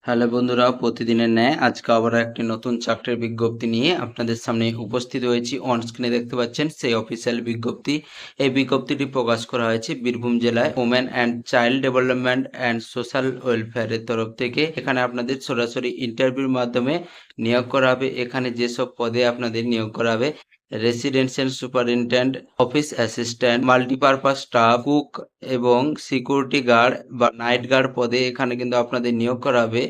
Hello বন্ধুরা, প্রতিদিনের ন্যায় আজকে আবার একটি নতুন চাকরির বিজ্ঞপ্তি নিয়ে আপনাদের সামনে উপস্থিত হয়েছি। অন স্ক্রিনে দেখতে পাচ্ছেন সেই অফিসিয়াল বিজ্ঞপ্তি। এই বিজ্ঞপ্তিটি প্রকাশ করা হয়েছে বীরভূম জেলায় women and child development and social ওয়েলফেয়ারের তরফ থেকে। এখানে আপনাদের সরাসরি ইন্টারভিউর মাধ্যমে নিয়োগ করা হবে। এখানে যেসব পদে আপনাদের নিয়োগ করা হবে: residential superintendent, office assistant, multipurpose staff, cook এবং সিকিউরিটি গার্ড বা নাইট গার্ড পদে এখানে কিন্তু আপনাদের নিয়োগ করা হবে।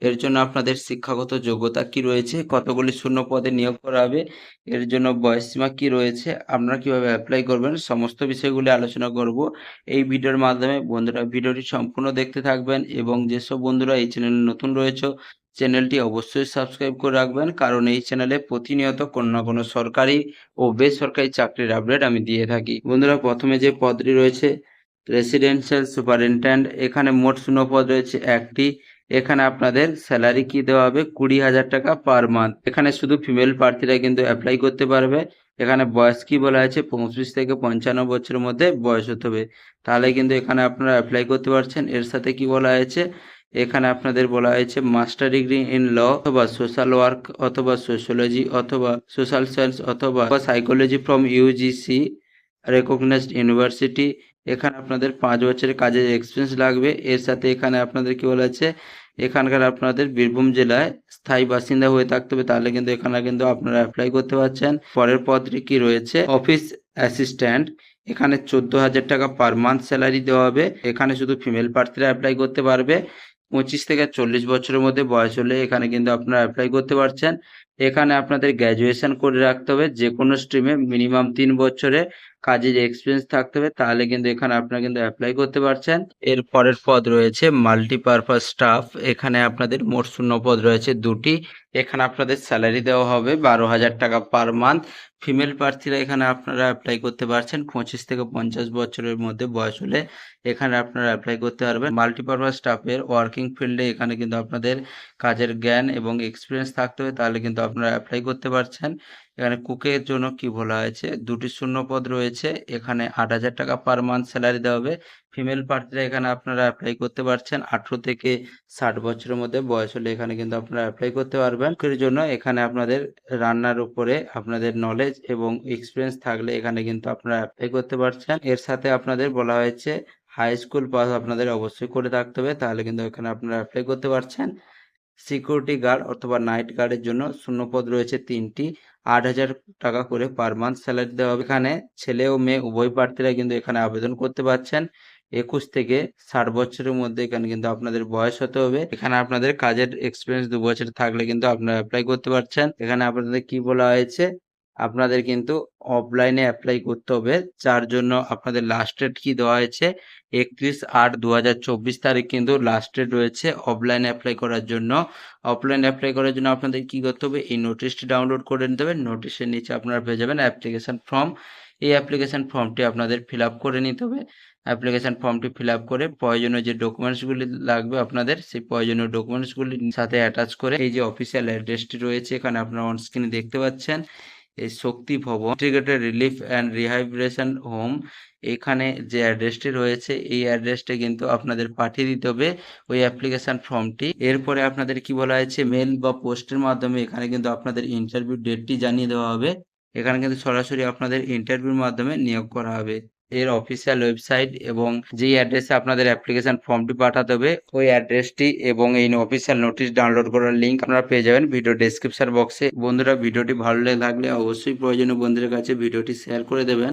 এর জন্য আপনাদের শিক্ষাগত যোগ্যতা কি রয়েছে, কতগুলি শূন্য পদে নিয়োগ করা হবে, এর জন্য বয়সসীমা কি রয়েছে, আপনারা কিভাবে অ্যাপ্লাই করবেন, সমস্ত বিষয়গুলি আলোচনা করব এই ভিডিওর মাধ্যমে। বন্ধুরা, ভিডিওটি সম্পূর্ণ দেখতে থাকবেন এবং যেসব বন্ধুরা এই চ্যানেলে নতুন রয়েছে চ্যানেলটি অবশ্যই সাবস্ক্রাইব করে রাখবেন, কারণ এই চ্যানেলে প্রতিনিয়ত কোনো না কোনো সরকারি ও বেসরকারি চাকরির আপডেট আমি দিয়ে থাকি। বন্ধুরা, প্রথমে যে পদটি রয়েছে রেসিডেন্সিয়াল সুপারিনটেন্ডেন্ট, এখানে মোট শূন্য পদ রয়েছে একটি। এখানে আপনাদের স্যালারি কি দেওয়া হবে? 20,000 টাকা পার মান্থ। এখানে শুধু ফিমেল প্রার্থীরা কিন্তু অ্যাপ্লাই করতে পারবে। এখানে বয়স কি বলা আছে? 35 থেকে 55 বছরের মধ্যে বয়স হতে হবে, তাহলে কিন্তু এখানে আপনারা অ্যাপ্লাই করতে পারছেন। এর সাথে কি বলা হয়েছে? এখানে আপনাদের বলা হয়েছে মাস্টার ডিগ্রি ইন ল অথবা সোশ্যাল ওয়ার্ক অথবা সোশ্যোলজি অথবা সোশ্যাল সায়েন্স অথবা psychology from UGC recognized university. এখানে আপনাদের 5 বছরের কাজের এক্সপিরিয়েন্স লাগবে। এর সাথে এখানে আপনাদের কি বলা আছে? এখানকার আপনাদের বীরভূম জেলায় স্থায়ী বাসিন্দা হয়ে থাকতে হবে, তাহলে কিন্তু এখানে কিন্তু আপনারা অ্যাপ্লাই করতে পারছেন। পরের পদটি কি রয়েছে? Office assistant. এখানে 14,000 টাকা পার মান্থ স্যালারি দেওয়া হবে। এখানে শুধু ফিমেল প্রার্থীরা অ্যাপ্লাই করতে পারবে। 25 থেকে 40 বছরের মধ্যে বয়স হলে এখানে কিন্তু আপনারা অ্যাপ্লাই করতে পারছেন। এখানে আপনাদের গ্র্যাজুয়েশন করে রাখতে হবে, যে কোনো স্ট্রিমে মিনিমাম 3 বছরে কাজের এক্সপিরিয়েন্স থাকতে হবে, তাহলে কিন্তু এখানে আপনারা কিন্তু অ্যাপ্লাই করতে পারছেন। এর পরের পদ রয়েছে মাল্টিপারপাস স্টাফ। এখানে আপনাদের মোট শূন্য পদ রয়েছে 2টি। এখানে আপনাদের স্যালারি দেওয়া হবে 12,000 টাকা পার মান্থ। ফিমেল প্রার্থীরা এখানে আপনারা অ্যাপ্লাই করতে পারছেন 25 থেকে 50 বছরের মধ্যে বয়স হলে এখানে আপনারা অ্যাপ্লাই করতে পারবেন। মাল্টিপারপাস স্টাফের ওয়ার্কিং ফিল্ডে এখানে কিন্তু আপনাদের কাজের জ্ঞান এবং এক্সপিরিয়েন্স থাকতে হবে, তাহলে কিন্তু আপনারা অ্যাপ্লাই করতে পারছেন। এখানে কুকের জন্য কি বলা হয়েছে? 2টি শূন্য পদ রয়েছে। এখানে 8,000 টাকা পার মান্থ স্যালারি দেওয়া হবে। ফিমেল প্রার্থীরা এখানে আপনারা অ্যাপ্লাই করতে পারছেন 18 থেকে 60 বছরের মধ্যে বয়স হলে এখানে কিন্তু আপনারা অ্যাপ্লাই করতে পারবেন। কুকের জন্য এখানে আপনাদের রান্নার উপরে আপনাদের নলেজ এবং এক্সপিরিয়েন্স থাকলে এখানে কিন্তু আপনারা অ্যাপ্লাই করতে পারছেন। এর সাথে আপনাদের বলা হয়েছে হাই স্কুল পাস আপনাদের অবশ্যই করে থাকতে হবে, তাহলে কিন্তু এখানে আপনারা অ্যাপ্লাই করতে পারছেন। সিকিউরিটি গার্ড অথবা নাইট গার্ডের জন্য শূন্যপদ রয়েছে 3টি। 8,000 টাকা করে পার মান্থ স্যালারি দেওয়া হবে। এখানে ছেলে ও মেয়ে উভয় প্রার্থীরা কিন্তু এখানে আবেদন করতে পারছেন। 21 থেকে 60 বছরের মধ্যে এখানে কিন্তু আপনাদের বয়স হতে হবে। এখানে আপনাদের কাজের এক্সপিরিয়েন্স 2 বছর থাকলে কিন্তু আপনারা অ্যাপ্লাই করতে পারছেন। এখানে আপনাদের কি বলা হয়েছে? আপনাদের কিন্তু অফলাইনে অ্যাপ্লাই করতে হবে, যার জন্য আপনাদের লাস্ট ডেট কি দেওয়া হয়েছে? 31/8/2024 তারিখ কিন্তু লাস্ট ডেট রয়েছে অফলাইনে অ্যাপ্লাই করার জন্য। অফলাইন অ্যাপ্লাই করার জন্য আপনাদের কি করতে হবে? এই নোটিশটি ডাউনলোড করে নিতে হবে। নোটিশের নিচে আপনারা পেয়ে যাবেন অ্যাপ্লিকেশন ফর্ম। এই অ্যাপ্লিকেশন ফর্মটি আপনাদের ফিল আপ করে নিতে হবে। অ্যাপ্লিকেশন ফর্মটি ফিল আপ করে প্রয়োজনীয় যে ডকুমেন্টসগুলি লাগবে আপনাদের, সেই প্রয়োজনীয় ডকুমেন্টসগুলির সাথে অ্যাটাচ করে এই যে অফিসিয়াল অ্যাড্রেসটি রয়েছে এখানে আপনারা অন স্ক্রিনে দেখতে পাচ্ছেন, এই শক্তি ভবন integrated relief and rehabilitation home, এখানে যে অ্যাড্রেসটি রয়েছে এই অ্যাড্রেসটা কিন্তু আপনাদের পাঠিয়ে দিতে হবে ওই অ্যাপ্লিকেশন ফর্মটি। এরপরে আপনাদের কি বলা হয়েছে? মেল বা পোস্টের মাধ্যমে এখানে কিন্তু আপনাদের ইন্টারভিউ ডেটটি জানিয়ে দেওয়া হবে। এখানে কিন্তু সরাসরি আপনাদের ইন্টারভিউর মাধ্যমে নিয়োগ করা হবে। এর অফিসিয়াল ওয়েবসাইট এবং যেই অ্যাড্রেসে আপনাদের অ্যাপ্লিকেশন ফর্মটি পাঠাতে হবে ওই অ্যাড্রেসটি এবং এই অফিসিয়াল নোটিশ ডাউনলোড করার লিঙ্ক আপনারা পেয়ে যাবেন ভিডিও ডেসক্রিপশন বক্সে। বন্ধুরা, ভিডিওটি ভালো লেগে থাকলে অবশ্যই প্রয়োজনীয় বন্ধুদের কাছে ভিডিওটি শেয়ার করে দেবেন।